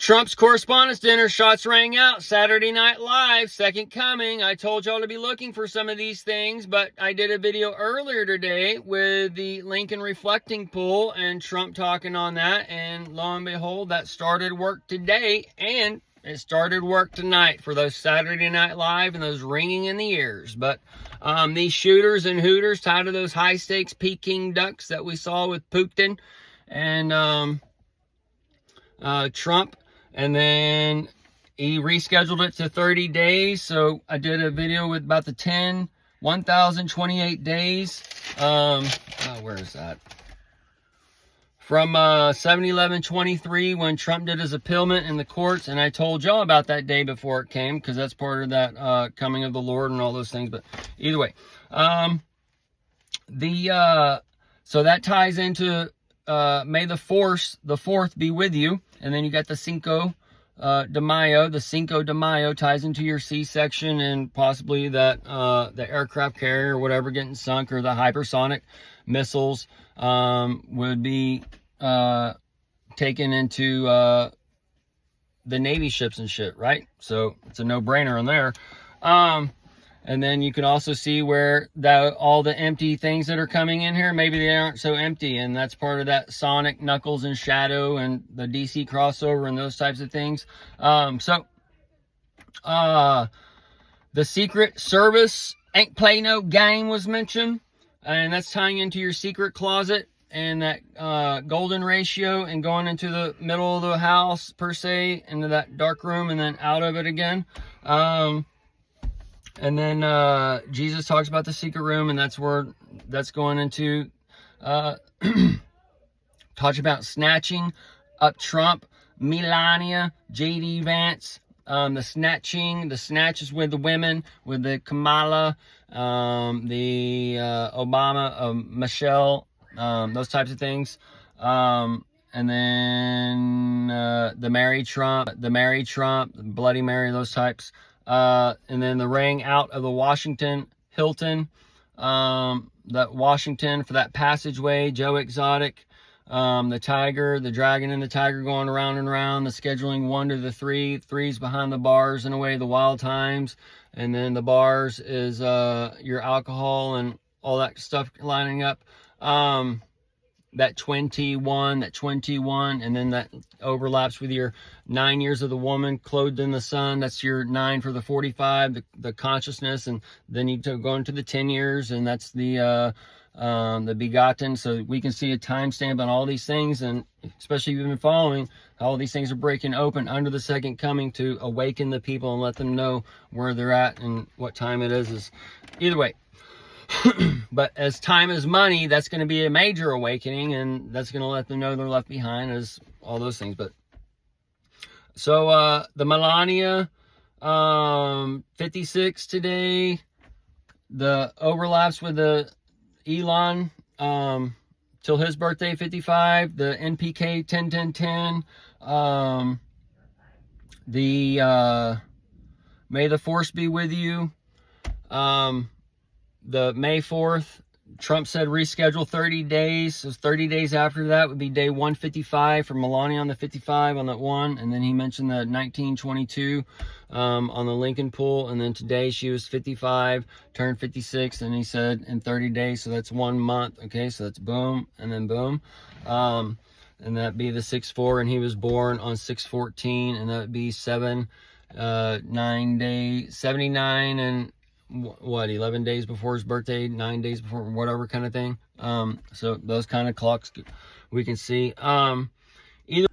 Trump's Correspondents' Dinner shots rang out. Saturday Night Live, second coming. I told y'all to be looking for some of these things, but I did a video earlier today with the Lincoln reflecting pool and Trump talking on that, and lo and behold, that started work today, and it started work tonight for those Saturday Night Live and those ringing in the ears. But these shooters and hooters tied to those high-stakes Peking ducks that we saw with Putin and Trump, and then he rescheduled it to 30 days. So I did a video with about the 1,028 days. Where is that? From 7/11/23, when Trump did his appealment in the courts, and I told y'all about that day before it came, because that's part of that coming of the Lord and all those things. But either way, so that ties into May the 4th be with you. And then you got the Cinco de Mayo. The Cinco de Mayo ties into your C-section and possibly that the aircraft carrier or whatever getting sunk, or the hypersonic missiles would be taken into the Navy ships and shit, right? So it's a no-brainer on there. And then you can also see where all the empty things that are coming in here, maybe they aren't so empty. And that's part of that Sonic, Knuckles, and Shadow and the DC crossover and those types of things. The Secret Service ain't play no game was mentioned. And that's tying into your secret closet and that golden ratio and going into the middle of the house, per se, into that dark room and then out of it again. And then Jesus talks about the secret room, and that's where that's going into talks about snatching up Trump, Melania, J.D. Vance, the snatch is with the women, with the Kamala, the Obama, Michelle, those types of things. And then the Mary Trump, Bloody Mary, those types. And then the ring out of the Washington Hilton, that Washington for that passageway, Joe Exotic, the tiger, the dragon and the tiger going around and around, the scheduling 1 to the 3, 3's behind the bars in a way, the wild times, and then the bars is your alcohol and all that stuff lining up. That 21, and then that overlaps with your 9 years of the woman clothed in the sun. That's your 9 for the 45, the consciousness, and then you go into the 10 years, and that's the begotten. So we can see a timestamp on all these things, and especially if you've been following, all these things are breaking open under the second coming to awaken the people and let them know where they're at and what time it is either way. But as time is money, that's going to be a major awakening, and that's going to let them know they're left behind, as all those things. But so the Melania 56 today, the overlaps with the Elon till his birthday 55, the NPK 10-10-10, the May the Force be with you. The May 4th, Trump said reschedule 30 days. So 30 days after that would be day 155 for Melania on the 55 on that one. And then he mentioned the 1922 on the Lincoln pool. And then today she was 55, turned 56. And he said in 30 days. So that's 1 month. Okay, so that's boom and then boom. And that'd be the 6/4. And he was born on 6/14. And that'd be 9 days, 79 and... 11 days before his birthday, 9 days before, whatever kind of thing. So those kind of clocks we can see. Either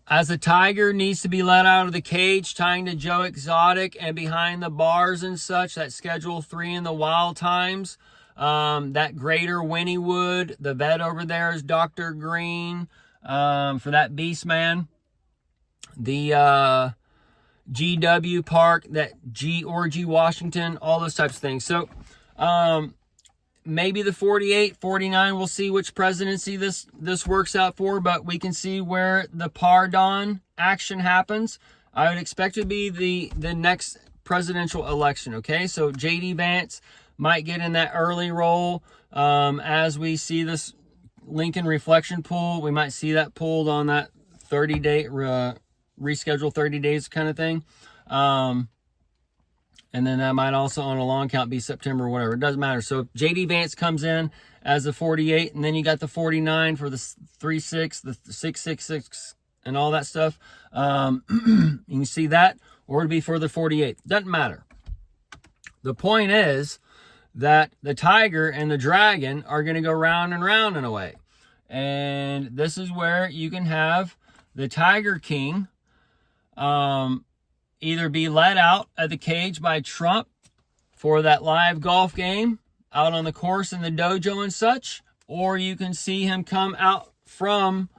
as a tiger needs to be let out of the cage, tying to Joe Exotic and behind the bars and such, that schedule 3 in the wild times. That greater Winniewood, the vet over there is Dr. Green, for that beast man. The GW Park, that Orgy Washington, all those types of things. So maybe the 48, 49, we'll see which presidency this works out for, but we can see where the pardon action happens. I would expect it to be the next presidential election, okay? So J.D. Vance might get in that early role as we see this Lincoln reflection pool. We might see that pulled on that 30-day reschedule 30 days kind of thing. And then that might also on a long count be September or whatever. It doesn't matter. So if JD Vance comes in as the 48, and then you got the 49 for the 3.6, the 6.66, and all that stuff. You can see that, or it'd be for the 48. Doesn't matter. The point is that the Tiger and the Dragon are going to go round and round in a way. And this is where you can have the Tiger King either be let out at the cage by Trump for that live golf game out on the course in the dojo and such, or you can see him come out from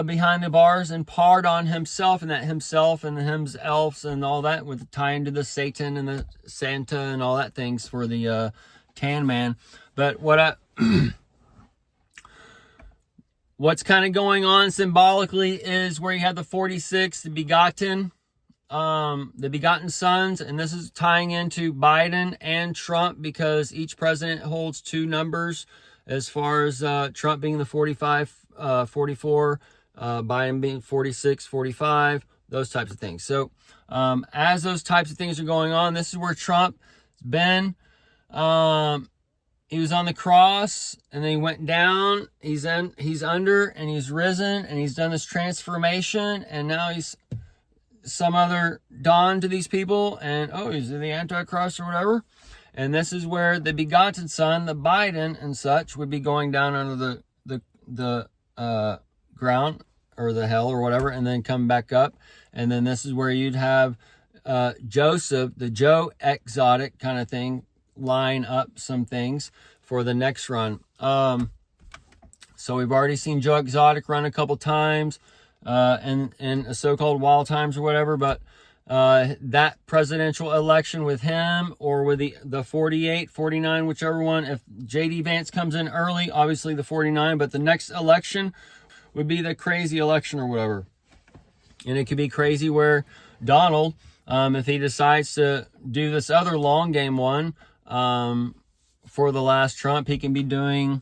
behind the bars and pardon himself, and that himself and him's elves and all that, with tying to the Satan and the Santa and all that things for the Tan Man. But what's kind of going on symbolically is where you have the 46, the begotten sons, and this is tying into Biden and Trump, because each president holds two numbers, as far as Trump being the 45, 44, Biden being 46, 45, those types of things. So as those types of things are going on, this is where Trump's been. He was on the cross, and then he went down. He's under, and he's risen, and he's done this transformation, and now he's some other dawn to these people, and he's the Antichrist or whatever. And this is where the begotten son, the Biden and such, would be going down under the ground or the hell or whatever, and then come back up. And then this is where you'd have Joseph, the Joe Exotic kind of thing, line up some things for the next run. So we've already seen Joe Exotic run a couple times in a so-called wild times or whatever, but that presidential election with him, or with the 48, 49, whichever one, if JD Vance comes in early, obviously the 49, but the next election would be the crazy election or whatever. And it could be crazy where Donald, if he decides to do this other long game one for the last Trump, he can be doing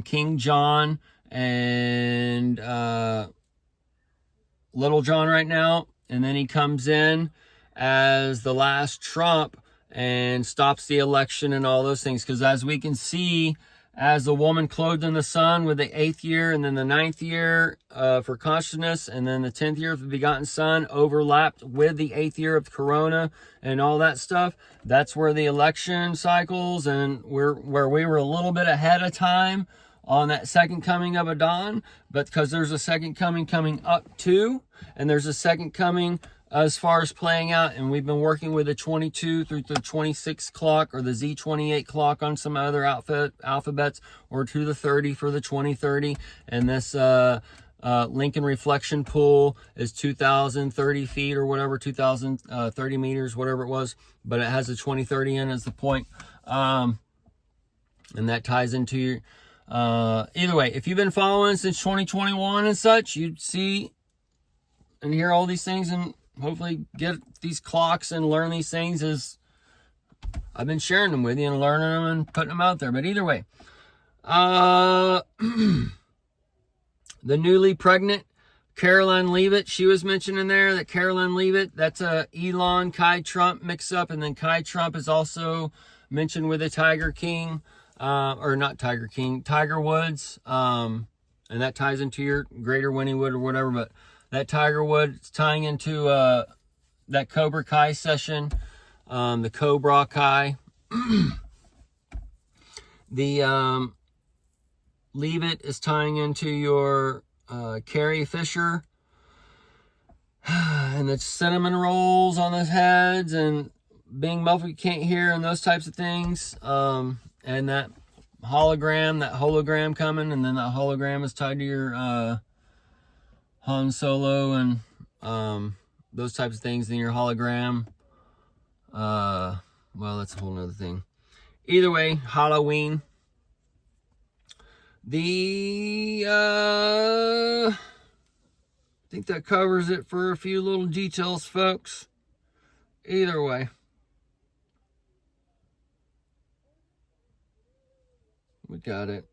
King John and Little John right now, and then he comes in as the last Trump and stops the election and all those things. Because as we can see, as the woman clothed in the sun with the 8th year, and then the 9th year for consciousness, and then the 10th year of the begotten son overlapped with the 8th year of Corona and all that stuff. That's where the election cycles, and where we were a little bit ahead of time on that second coming of a dawn, but because there's a second coming up too, and there's a second coming as far as playing out, and we've been working with the 22 through the 26 clock, or the Z28 clock on some other alphabets, or to the 30 for the 2030, and this Lincoln reflection pool is 2,030 feet or whatever, 2,030 meters, whatever it was, but it has a 2030 in as the point, and that ties into your either way, if you've been following since 2021 and such, you'd see and hear all these things, and hopefully get these clocks and learn these things as I've been sharing them with you and learning them and putting them out there. But either way, the newly pregnant Caroline Leavitt, she was mentioned in there, that Caroline Leavitt, that's a Elon Kai Trump mix up, and then Kai Trump is also mentioned with a Tiger King. Or not Tiger King, Tiger Woods, and that ties into your Greater Wynnewood or whatever, but that Tiger Woods tying into that Cobra Kai session, the Cobra Kai. The Leavitt is tying into your Carrie Fisher, and the cinnamon rolls on those heads, and being muffled you can't hear, and those types of things. And that hologram coming, and then that hologram is tied to your Han Solo and those types of things. Then your hologram, well, that's a whole nother thing. Either way, Halloween. I think that covers it for a few little details, folks. Either way. We got it.